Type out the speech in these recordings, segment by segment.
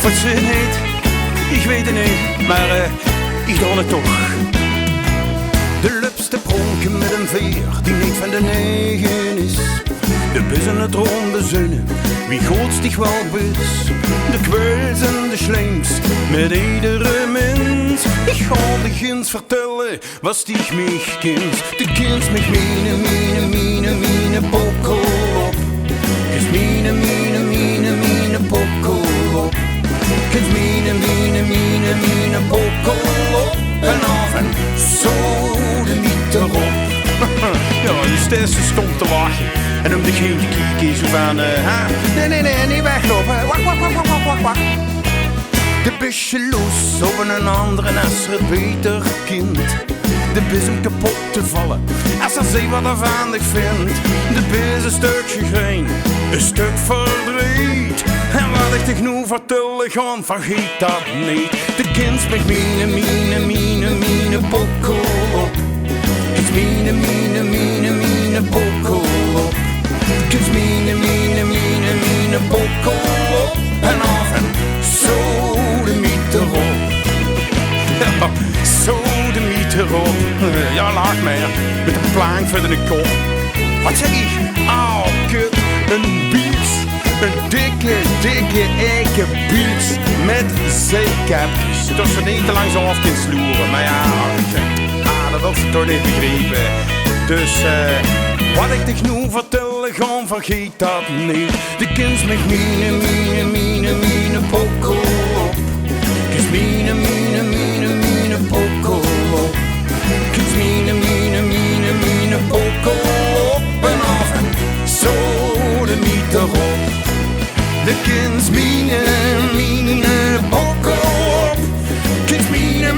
Wat ze heet, ik weet het niet, maar ik doe het toch. De lupste pronken met een veer die niet van de negen is. De bus en het ronde zinnen, wie godstig wel bus. De kwijls en de slinks, met iedere mens. Ik ga de gins vertellen, was die mich kind. De kind met mine bokkel op. Kens mine bokkel op. Kens mine bokkel op. En af en zo de niet erop. Ja, dus deze stond te lachen. En om degene te kijken zo van, nee, weglopen. Wacht. De busje los op een andere als het beter kind. De bus om kapot te vallen, als ze ziet wat er vandig vindt. De bus een stukje green, een stuk verdriet. En wat ik te genoeg vertellen gaan, vergeet dat niet. De kind met mine bokkel op. Kids mine bokkel op. Kids mine bokkel op. En af en zo de miet erop. Ja, zo de miet erop. Ja, laat mij met een plank verder in de kop. Wat zeg ik? Oh, kut. Een beats. Een dikke beats. Met zeekapjes. Dat ze niet te lang zo af kunt sloeren. Maar ja, dat wil ze toch niet begrepen. Dus wat ik te genoeg vertellen gaan, vergeet dat niet. De kind met mine bokkel op. Kids mine bokkel op. Kids mine bokkel op. En af en zo de miet erop. De kind mine bokkel op. Kids mine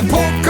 bokkel op.